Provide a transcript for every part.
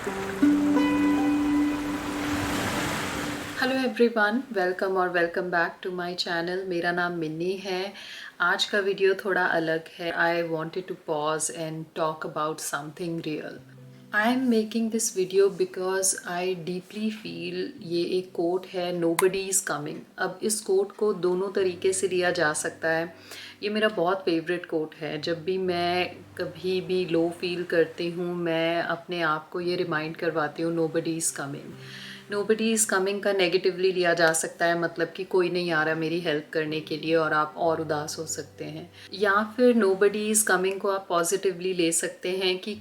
Hello everyone, welcome और welcome back to my channel. मेरा नाम मिन्नी है। आज का वीडियो थोड़ा अलग है। I wanted to pause and talk about something real. I am making this video because I deeply feel ये एक कोट है, नोबडी इज़ कमिंग। अब इस कोट को दोनों तरीके से लिया जा सकता है। ये मेरा बहुत फेवरेट कोट है। जब भी मैं कभी भी लो फील करती हूँ, मैं अपने आप को ये रिमाइंड करवाती हूँ, nobody is coming. Nobody is coming का नेगेटिवली लिया जा सकता है, मतलब कि कोई नहीं आ रहा मेरी हेल्प करने के लिए और आप और उदास हो सकते हैं। या फिर नोबडी इज़ कमिंग को आप पॉजिटिवली ले सकते हैं कि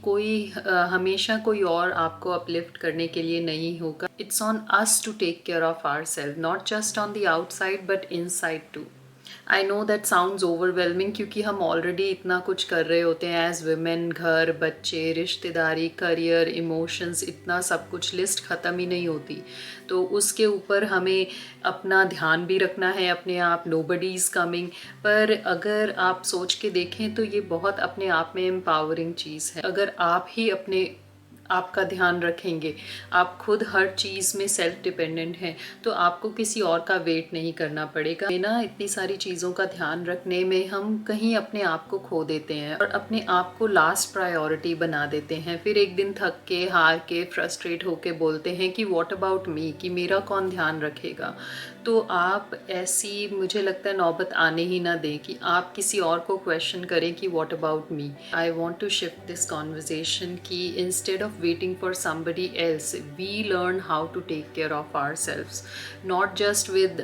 हमेशा कोई और आपको अपलिफ्ट करने के लिए नहीं होगा। It's on us to take care of our self, not just on the outside but inside too. I know that sounds overwhelming, क्योंकि हम ऑलरेडी इतना कुछ कर रहे होते हैं एज वुमेन। घर, बच्चे, रिश्तेदारी, करियर, इमोशंस, इतना सब कुछ, लिस्ट ख़त्म ही नहीं होती। तो उसके ऊपर हमें अपना ध्यान भी रखना है अपने आप। Nobody is coming. पर अगर आप सोच के देखें तो ये बहुत अपने आप में एम्पावरिंग चीज़ है। अगर आप ही अपने आपका ध्यान रखेंगे, आप खुद हर चीज़ में सेल्फ डिपेंडेंट हैं, तो आपको किसी और का वेट नहीं करना पड़ेगा। ना इतनी सारी चीज़ों का ध्यान रखने में हम कहीं अपने आप को खो देते हैं और अपने आप को लास्ट प्रायोरिटी बना देते हैं। फिर एक दिन थक के, हार के, फ्रस्ट्रेट होके बोलते हैं कि व्हाट अबाउट मी, कि मेरा कौन ध्यान रखेगा। तो आप ऐसी, मुझे लगता है, नौबत आने ही ना दें कि आप किसी और को क्वेश्चन करें कि what about me. I want to shift this conversation कि instead of waiting for somebody else, we learn how to take care of ourselves, not just with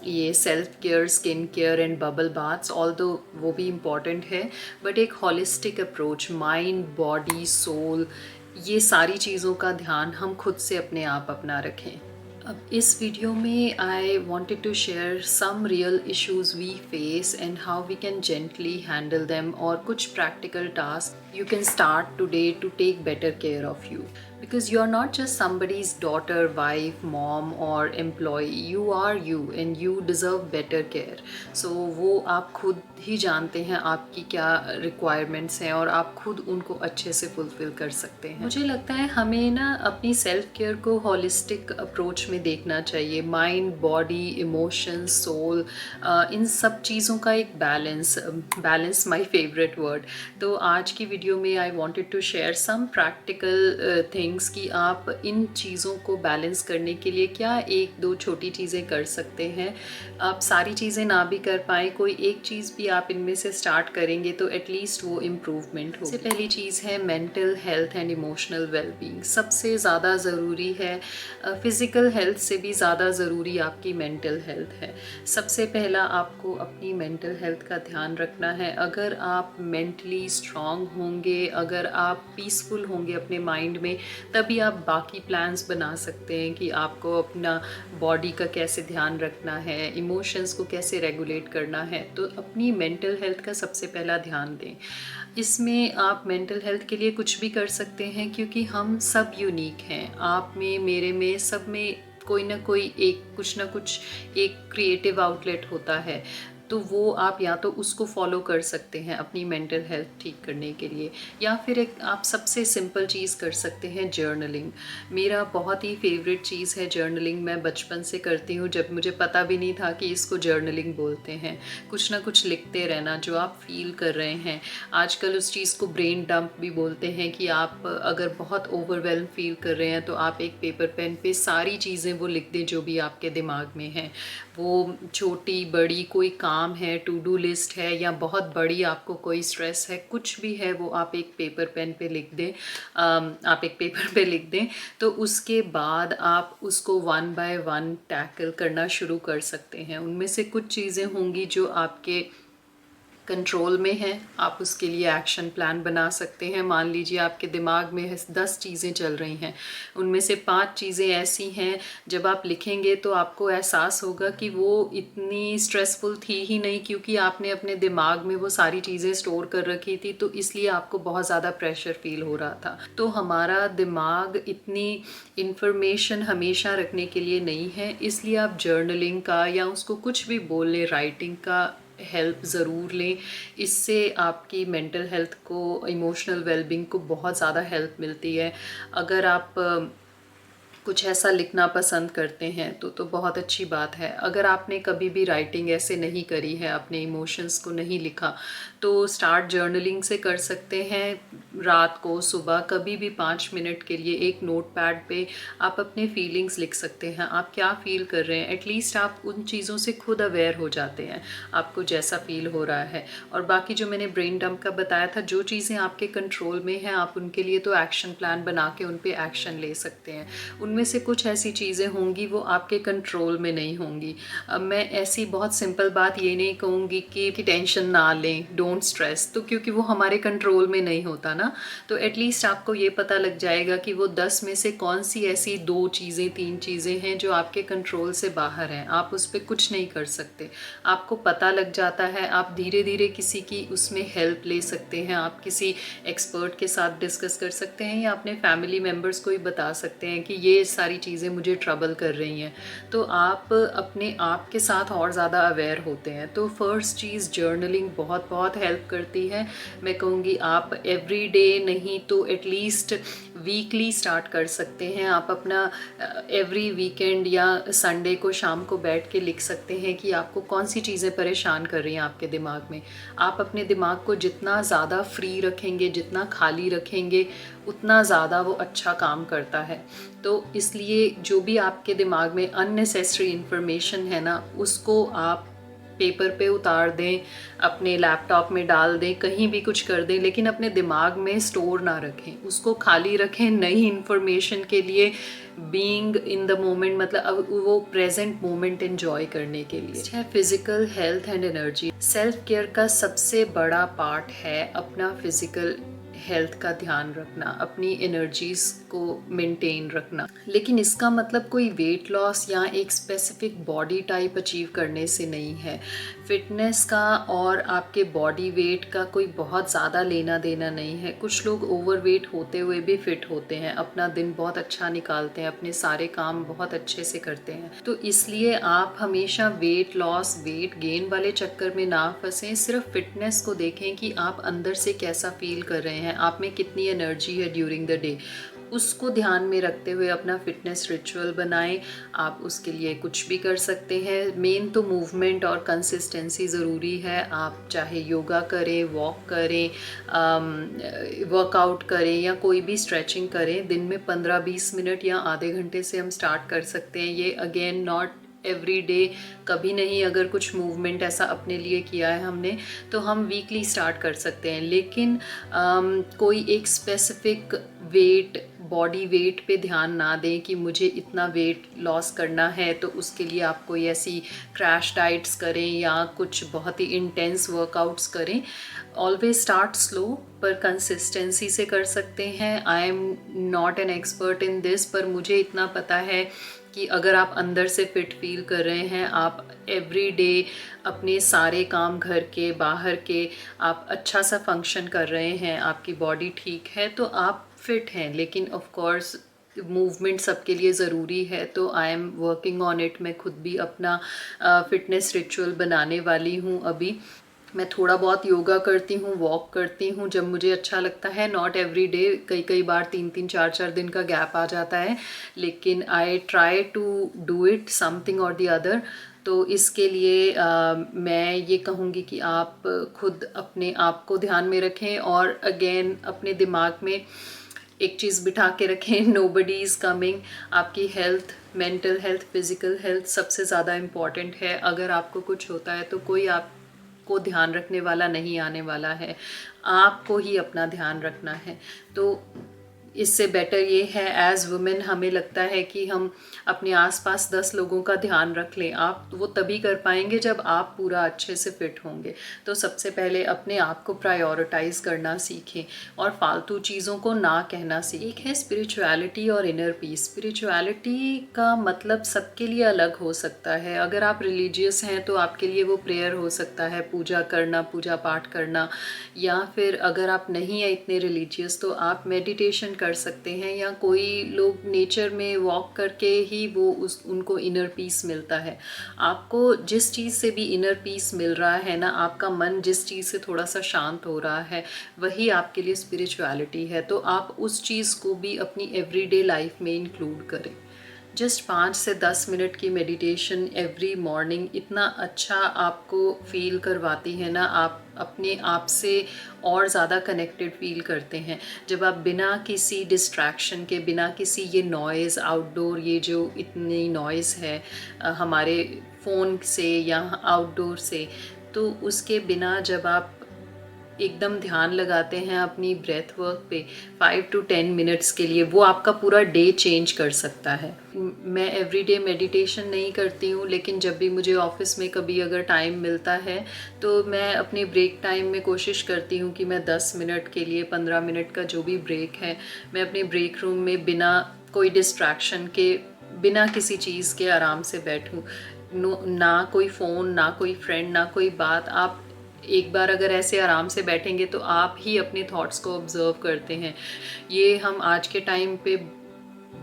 ये self care, skin care and bubble baths, although वो भी important है, but एक holistic approach, mind, body, soul, ये सारी चीज़ों का ध्यान हम खुद से अपने आप अपना रखें। अब इस वीडियो में I wanted to share some real issues we face and how we can gently handle them, और कुछ practical task you can start today to take better care of you. Because you are not just somebody's daughter, wife, mom or employee. You are you and you deserve better care. So वो आप खुद ही जानते हैं आपकी क्या requirements हैं और आप खुद उनको अच्छे से फुलफिल कर सकते हैं। मुझे लगता है हमें ना अपनी सेल्फ केयर को हॉलिस्टिक अप्रोच में देखना चाहिए। माइंड, बॉडी, इमोशंस, सोल, इन सब चीज़ों का एक बैलेंस माय फेवरेट वर्ड। तो आज की वीडियो में I wanted to share some practical things कि आप इन चीज़ों को बैलेंस करने के लिए क्या एक दो छोटी चीज़ें कर सकते हैं। आप सारी चीज़ें ना भी कर पाए, कोई एक चीज़ भी आप इनमें से स्टार्ट करेंगे तो एटलीस्ट वो इम्प्रूवमेंट हो। सबसे पहली चीज़ है mental health and emotional wellbeing. सबसे ज़्यादा ज़रूरी है, फिज़िकल हेल्थ से भी ज़्यादा ज़रूरी आपकी मेंटल हेल्थ है। सबसे पहला आपको अपनी मेंटल हेल्थ का ध्यान रखना है। अगर आप मेंटली स्ट्रांग होंगे, अगर आप पीसफुल होंगे अपने माइंड में, तभी आप बाकी प्लान्स बना सकते हैं कि आपको अपना बॉडी का कैसे ध्यान रखना है, इमोशंस को कैसे रेगुलेट करना है। तो अपनी मेंटल हेल्थ का सबसे पहला ध्यान दें। इसमें आप मेंटल हेल्थ के लिए कुछ भी कर सकते हैं, क्योंकि हम सब यूनिक हैं। आप में, मेरे में, सब में कोई ना कोई एक कुछ ना कुछ एक क्रिएटिव आउटलेट होता है। तो वो आप या तो उसको फॉलो कर सकते हैं अपनी मेंटल हेल्थ ठीक करने के लिए, या फिर एक आप सबसे सिंपल चीज़ कर सकते हैं, जर्नलिंग। मेरा बहुत ही फेवरेट चीज़ है जर्नलिंग। मैं बचपन से करती हूँ, जब मुझे पता भी नहीं था कि इसको जर्नलिंग बोलते हैं। कुछ ना कुछ लिखते रहना जो आप फील कर रहे हैं। आजकल उस चीज़ को ब्रेन डंप भी बोलते हैं कि आप अगर बहुत ओवरवेल्म फील कर रहे हैं तो आप एक पेपर पेन पे सारी चीज़ें वो लिख दें जो भी आपके दिमाग में हैं। वो छोटी बड़ी कोई काम है, टू डू लिस्ट है, या बहुत बड़ी आपको कोई स्ट्रेस है, कुछ भी है, वो आप एक पेपर पेन पे लिख दें। आप एक पेपर पे लिख दें, तो उसके बाद आप उसको वन बाय वन टैकल करना शुरू कर सकते हैं। उनमें से कुछ चीज़ें होंगी जो आपके कंट्रोल में है, आप उसके लिए एक्शन प्लान बना सकते हैं। मान लीजिए आपके दिमाग में 10 चीज़ें चल रही हैं, उनमें से 5 चीज़ें ऐसी हैं जब आप लिखेंगे तो आपको एहसास होगा कि वो इतनी स्ट्रेसफुल थी ही नहीं, क्योंकि आपने अपने दिमाग में वो सारी चीज़ें स्टोर कर रखी थी, तो इसलिए आपको बहुत ज़्यादा प्रेशर फील हो रहा था। तो हमारा दिमाग इतनी इंफॉर्मेशन हमेशा रखने के लिए नहीं है, इसलिए आप जर्नलिंग का, या उसको कुछ भी बोल लें, राइटिंग का हेल्प ज़रूर लें। इससे आपकी मेंटल हेल्थ को, इमोशनल वेलबींग को बहुत ज़्यादा हेल्प मिलती है। अगर आप कुछ ऐसा लिखना पसंद करते हैं तो बहुत अच्छी बात है। अगर आपने कभी भी राइटिंग ऐसे नहीं करी है, अपने इमोशंस को नहीं लिखा, तो स्टार्ट जर्नलिंग से कर सकते हैं। रात को, सुबह, कभी भी 5 मिनट के लिए एक नोटपैड पे आप अपने फीलिंग्स लिख सकते हैं। आप क्या फ़ील कर रहे हैं, एटलीस्ट आप उन चीज़ों से खुद अवेयर हो जाते हैं, आपको जैसा फ़ील हो रहा है। और बाकी जो मैंने ब्रेन डंप का बताया था, जो चीज़ें आपके कंट्रोल में हैं, आप उनके लिए तो एक्शन प्लान बना के उन पे एक्शन ले सकते हैं। उनमें से कुछ ऐसी चीज़ें होंगी वो आपके कंट्रोल में नहीं होंगी। अब मैं ऐसी बहुत सिंपल बात ये नहीं कहूँगी कि टेंशन ना लें, डोंट स्ट्रेस, तो क्योंकि वो हमारे कंट्रोल में नहीं होता ना। तो एटलीस्ट आपको ये पता लग जाएगा कि वो 10 में से कौन सी ऐसी 2 चीज़ें, 3 चीज़ें हैं जो आपके कंट्रोल से बाहर हैं, आप उस पर कुछ नहीं कर सकते। आपको पता लग जाता है, आप धीरे धीरे किसी की उसमें हेल्प ले सकते हैं, आप किसी एक्सपर्ट के साथ डिस्कस कर सकते हैं, या अपने फैमिली मेम्बर्स को ही बता सकते हैं कि ये सारी चीज़ें मुझे ट्रबल कर रही हैं। तो आप अपने आप के साथ और ज़्यादा अवेयर होते हैं। तो फर्स्ट चीज़, जर्नलिंग बहुत बहुत हेल्प करती है। मैं कहूँगी आप एवरी डे नहीं तो एटलीस्ट वीकली स्टार्ट कर सकते हैं। आप अपना एवरी वीकेंड या संडे को शाम को बैठ के लिख सकते हैं कि आपको कौन सी चीज़ें परेशान कर रही हैं आपके दिमाग में। आप अपने दिमाग को जितना ज़्यादा फ्री रखेंगे, जितना खाली रखेंगे, उतना ज़्यादा वो अच्छा काम करता है। तो इसलिए जो भी आपके दिमाग में अननेसेसरी इन्फॉर्मेशन है ना, उसको आप पेपर पे उतार दें, अपने लैपटॉप में डाल दें, कहीं भी कुछ कर दें, लेकिन अपने दिमाग में स्टोर ना रखें, उसको खाली रखें नई इन्फॉर्मेशन के लिए, बीइंग इन द मोमेंट, मतलब अब वो प्रेजेंट मोमेंट एंजॉय करने के लिए है। Physical health and energy, self care का सबसे बड़ा पार्ट है अपना फिजिकल हेल्थ का ध्यान रखना, अपनी एनर्जीज को मेंटेन रखना। लेकिन इसका मतलब कोई वेट लॉस या एक स्पेसिफिक बॉडी टाइप अचीव करने से नहीं है। फिटनेस का और आपके बॉडी वेट का कोई बहुत ज़्यादा लेना देना नहीं है। कुछ लोग ओवरवेट होते हुए भी फिट होते हैं, अपना दिन बहुत अच्छा निकालते हैं, अपने सारे काम बहुत अच्छे से करते हैं। तो इसलिए आप हमेशा वेट लॉस, वेट गेन वाले चक्कर में ना फंसें। सिर्फ फिटनेस को देखें कि आप अंदर से कैसा फील कर रहे हैं, आप में कितनी एनर्जी है ड्यूरिंग द डे, उसको ध्यान में रखते हुए अपना फिटनेस रिचुअल बनाएं। आप उसके लिए कुछ भी कर सकते हैं। मेन तो मूवमेंट और कंसिस्टेंसी ज़रूरी है। आप चाहे योगा करें, वॉक करें, वर्कआउट करें या कोई भी स्ट्रेचिंग करें, दिन में 15-20 मिनट या आधे घंटे से हम स्टार्ट कर सकते हैं। ये अगेन नॉट एवरी डे, कभी नहीं। अगर कुछ मूवमेंट ऐसा अपने लिए किया है हमने, तो हम वीकली स्टार्ट कर सकते हैं। लेकिन कोई एक स्पेसिफिक वेट, बॉडी वेट पे ध्यान ना दें कि मुझे इतना वेट लॉस करना है, तो उसके लिए आप कोई ऐसी क्रैश डाइट्स करें या कुछ बहुत ही इंटेंस वर्कआउट्स करें। ऑलवेज स्टार्ट स्लो, पर कंसिस्टेंसी से कर सकते हैं। I am not an expert in this, पर मुझे इतना पता है कि अगर आप अंदर से फिट फील कर रहे हैं, आप एवरी डे अपने सारे काम, घर के, बाहर के, आप अच्छा सा फंक्शन कर रहे हैं, आपकी बॉडी ठीक है, तो आप फिट हैं। लेकिन ऑफ कोर्स मूवमेंट सबके लिए ज़रूरी है। तो I am working on it. मैं खुद भी अपना फिटनेस रिचुअल बनाने वाली हूँ। अभी मैं थोड़ा बहुत योगा करती हूँ, वॉक करती हूँ जब मुझे अच्छा लगता है। नॉट एवरी डे, कई बार 3-3, 4-4 दिन का गैप आ जाता है, लेकिन I try to do it something और द अदर। तो इसके लिए मैं ये कहूँगी कि आप खुद अपने आप को ध्यान में रखें, और अगेन अपने दिमाग में एक चीज़ बिठा के रखें, नोबडी इज़ कमिंग। आपकी health, mental health, physical health सबसे ज़्यादा इम्पॉर्टेंट है। अगर आपको कुछ होता है तो कोई आपको ध्यान रखने वाला नहीं आने वाला है, आपको ही अपना ध्यान रखना है। तो इससे बेटर ये है, एज वुमेन हमें लगता है कि हम अपने आसपास 10 लोगों का ध्यान रख लें। आप वो तभी कर पाएंगे जब आप पूरा अच्छे से फिट होंगे। तो सबसे पहले अपने आप को प्रायोरिटाइज करना सीखें और फालतू चीज़ों को ना कहना सीखें। एक है स्पिरिचुअलिटी और इनर पीस। स्पिरिचुअलिटी का मतलब सबके लिए अलग हो सकता है। अगर आप रिलीजियस हैं तो आपके लिए वो प्रेयर हो सकता है, पूजा करना, पूजा पाठ करना, या फिर अगर आप नहीं हैं इतने रिलीजियस तो आप मेडिटेशन कर कर सकते हैं, या कोई लोग नेचर में वॉक करके ही वो उनको इनर पीस मिलता है। आपको जिस चीज़ से भी इनर पीस मिल रहा है ना, आपका मन जिस चीज़ से थोड़ा सा शांत हो रहा है, वही आपके लिए स्पिरिचुअलिटी है। तो आप उस चीज़ को भी अपनी एवरीडे लाइफ में इंक्लूड करें। जस्ट 5 से 10 मिनट की मेडिटेशन एवरी मॉर्निंग इतना अच्छा आपको फील करवाती है ना, आप अपने आप से और ज़्यादा कनेक्टेड फील करते हैं जब आप बिना किसी डिस्ट्रैक्शन के, बिना किसी ये नॉइज़ आउटडोर, ये जो इतनी नॉइज़ है हमारे फ़ोन से या आउटडोर से, तो उसके बिना जब आप एकदम ध्यान लगाते हैं अपनी ब्रेथ वर्क पे 5 to 10 मिनट्स के लिए, वो आपका पूरा डे चेंज कर सकता है। मैं एवरीडे मेडिटेशन नहीं करती हूँ, लेकिन जब भी मुझे ऑफिस में कभी अगर टाइम मिलता है तो मैं अपने ब्रेक टाइम में कोशिश करती हूँ कि मैं 10 मिनट के लिए, 15 मिनट का जो भी ब्रेक है, मैं अपने ब्रेक रूम में बिना कोई डिस्ट्रैक्शन के, बिना किसी चीज़ के आराम से बैठूँ। ना कोई फ़ोन, ना कोई फ्रेंड, ना कोई बात। आप एक बार अगर ऐसे आराम से बैठेंगे तो आप ही अपने थॉट्स को ऑब्जर्व करते हैं। ये हम आज के टाइम पे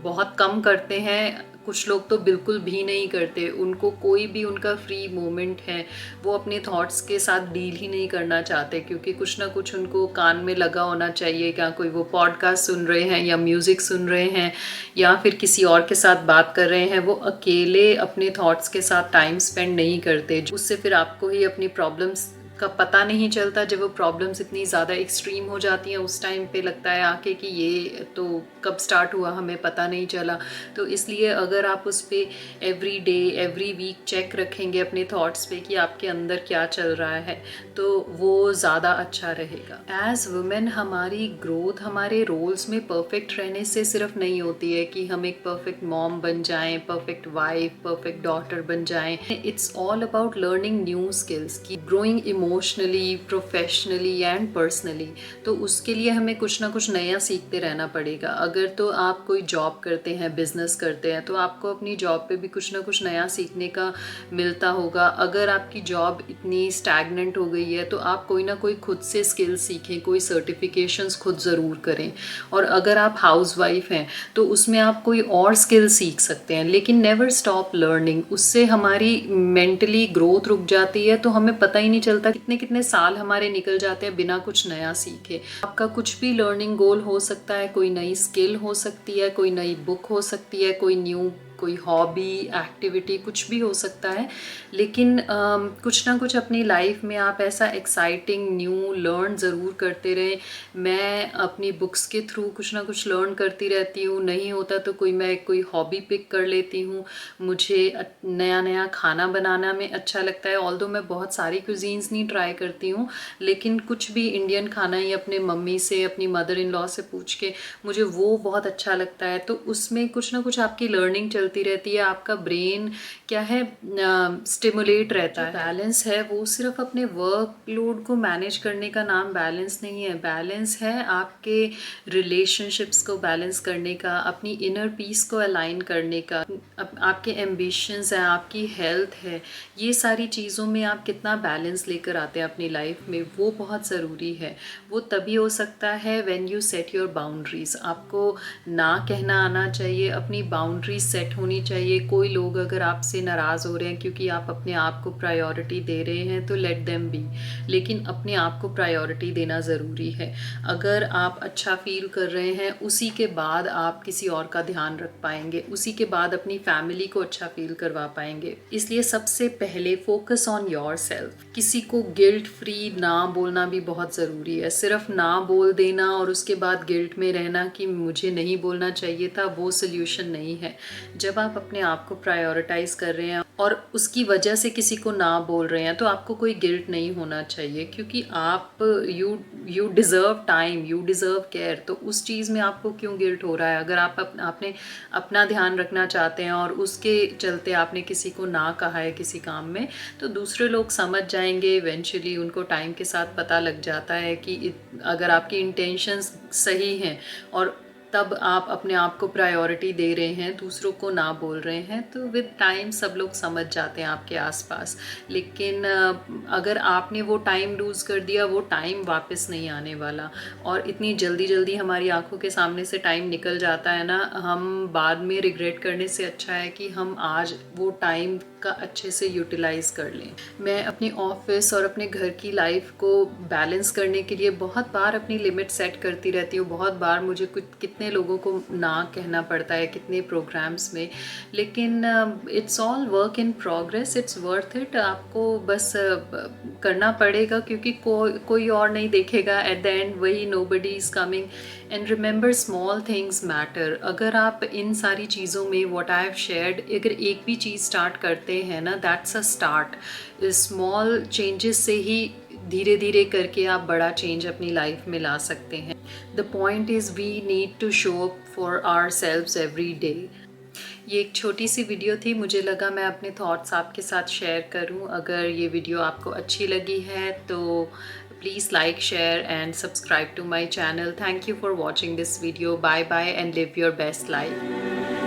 बहुत कम करते हैं, कुछ लोग तो बिल्कुल भी नहीं करते। उनको कोई भी उनका फ्री मोमेंट है, वो अपने थॉट्स के साथ डील ही नहीं करना चाहते, क्योंकि कुछ ना कुछ उनको कान में लगा होना चाहिए। क्या कोई वो पॉडकास्ट सुन रहे हैं या म्यूज़िक सुन रहे हैं या फिर किसी और के साथ बात कर रहे हैं। वो अकेले अपने थॉट्स के साथ टाइम स्पेंड नहीं करते। उससे फिर आपको ही अपनी प्रॉब्लम्स का पता नहीं चलता। जब वो प्रॉब्लम्स इतनी ज़्यादा एक्सट्रीम हो जाती हैं, उस टाइम पे लगता है आके कि ये तो कब स्टार्ट हुआ, हमें पता नहीं चला। तो इसलिए अगर आप उस पर every day, every week check रखेंगे अपने थॉट्स पे कि आपके अंदर क्या चल रहा है, तो वो ज़्यादा अच्छा रहेगा। एज वुमेन हमारी ग्रोथ हमारे रोल्स में परफेक्ट रहने से सिर्फ नहीं होती है कि हम एक परफेक्ट मॉम बन जाएं, परफेक्ट वाइफ, परफेक्ट डॉटर बन जाएं। It's all about learning new skills की growing emotionally, professionally and personally. तो उसके लिए हमें कुछ ना कुछ नया सीखते रहना पड़ेगा। अगर तो आप कोई जॉब करते हैं, बिजनेस करते हैं, तो आपको अपनी जॉब पे भी कुछ ना कुछ नया सीखने का मिलता होगा। अगर आपकी जॉब इतनी स्टैगनेंट हो गई है तो आप कोई ना कोई खुद से स्किल सीखें, कोई सर्टिफिकेशंस खुद ज़रूर करें। और अगर आप हाउसवाइफ हैं तो उसमें आप कोई और स्किल सीख सकते हैं, लेकिन नेवर स्टॉप लर्निंग। उससे हमारी मेंटली ग्रोथ रुक जाती है, तो हमें पता ही नहीं चलता कितने कितने साल हमारे निकल जाते हैं बिना कुछ नया सीखे। आपका कुछ भी लर्निंग गोल हो सकता है, कोई नई स्किल हो सकती है, कोई नई बुक हो सकती है, कोई हॉबी, एक्टिविटी, कुछ भी हो सकता है। लेकिन कुछ ना कुछ अपनी लाइफ में आप ऐसा एक्साइटिंग न्यू लर्न ज़रूर करते रहें। मैं अपनी बुक्स के थ्रू कुछ ना कुछ लर्न करती रहती हूँ। नहीं होता तो मैं कोई हॉबी पिक कर लेती हूँ। मुझे नया नया खाना बनाना में अच्छा लगता है। ऑल्दो मैं बहुत सारी क्यूजीन्स नहीं ट्राई करती हूँ, लेकिन कुछ भी इंडियन खाना ही अपने मम्मी से, अपनी मदर इन लॉ से पूछ के, मुझे वो बहुत अच्छा लगता है। तो उसमें कुछ ना कुछ आपकी लर्निंग चलती रहती है। आपका ब्रेन क्या है, स्टिमुलेट रहता है। बैलेंस है वो सिर्फ अपने वर्कलोड को मैनेज करने का नाम बैलेंस नहीं है। बैलेंस है आपके रिलेशनशिप्स को बैलेंस करने का, अपनी इनर पीस को अलाइन करने का, आपके एम्बिशंस हैं, आपकी हेल्थ है। ये सारी चीज़ों में आप कितना बैलेंस लेकर आते हैं अपनी लाइफ में, वो बहुत ज़रूरी है। वो तभी हो सकता है when you set your boundaries. आपको ना कहना आना चाहिए, अपनी बाउंड्रीज सेट होनी चाहिए। कोई लोग अगर आपसे नाराज़ हो रहे हैं क्योंकि आप अपने आप को प्रायोरिटी दे रहे हैं, तो लेट देम बी, लेकिन अपने आप को प्रायोरिटी देना ज़रूरी है। अगर आप अच्छा फील कर रहे हैं, उसी के बाद आप किसी और का ध्यान रख पाएंगे, उसी के बाद अपनी फैमिली को अच्छा फील करवा पाएंगे। इसलिए सबसे पहले फोकस ऑन योर सेल्फ। किसी को गिल्ट फ्री ना बोलना भी बहुत ज़रूरी है। सिर्फ ना बोल देना और उसके बाद गिल्ट में रहना कि मुझे नहीं बोलना चाहिए था, वो सोल्यूशन नहीं है। जब आप अपने आप को प्रायोरिटाइज कर रहे हैं और उसकी वजह से किसी को ना बोल रहे हैं, तो आपको कोई गिल्ट नहीं होना चाहिए, क्योंकि आप you deserve time, you deserve care. तो उस चीज़ में आपको क्यों गिल्ट हो रहा है? अगर आपने अपना ध्यान रखना चाहते हैं और उसके चलते आपने किसी को ना कहा है किसी काम में, तो दूसरे लोग समझ जाएंगे इवेंचुअली। उनको टाइम के साथ पता लग जाता है कि अगर आपकी इंटेंशंस सही हैं और तब आप अपने आप को प्रायोरिटी दे रहे हैं, दूसरों को ना बोल रहे हैं, तो विद टाइम सब लोग समझ जाते हैं आपके आसपास। लेकिन अगर आपने वो टाइम लूज़ कर दिया, वो टाइम वापस नहीं आने वाला। और इतनी जल्दी जल्दी हमारी आंखों के सामने से टाइम निकल जाता है ना, हम बाद में रिग्रेट करने से अच्छा है कि हम आज वो टाइम का अच्छे से यूटिलाइज़ कर लें। मैं अपने ऑफिस और अपने घर की लाइफ को बैलेंस करने के लिए बहुत बार अपनी लिमिट सेट करती रहती हूँ। बहुत बार मुझे कुछ कितने लोगों को ना कहना पड़ता है, कितने प्रोग्राम्स में। लेकिन it's all work in progress, it's worth it. आपको बस करना पड़ेगा, क्योंकि कोई और नहीं देखेगा एट द एंड, वही nobody is coming. And remember, small things matter. अगर आप इन सारी चीज़ों में व्हाट आई हैव शेयर्ड, अगर एक भी चीज़ स्टार्ट करते हैं ना, that's a start. Small changes से ही धीरे धीरे करके आप बड़ा चेंज अपनी लाइफ में ला सकते हैं। The point is we need to show up for our selves every day. ये एक छोटी सी वीडियो थी, मुझे लगा मैं अपने थॉट्स आपके साथ शेयर करूं। अगर ये वीडियो आपको अच्छी लगी है तो please like, share and subscribe to my channel. Thank you for watching this video. Bye bye and live your best life.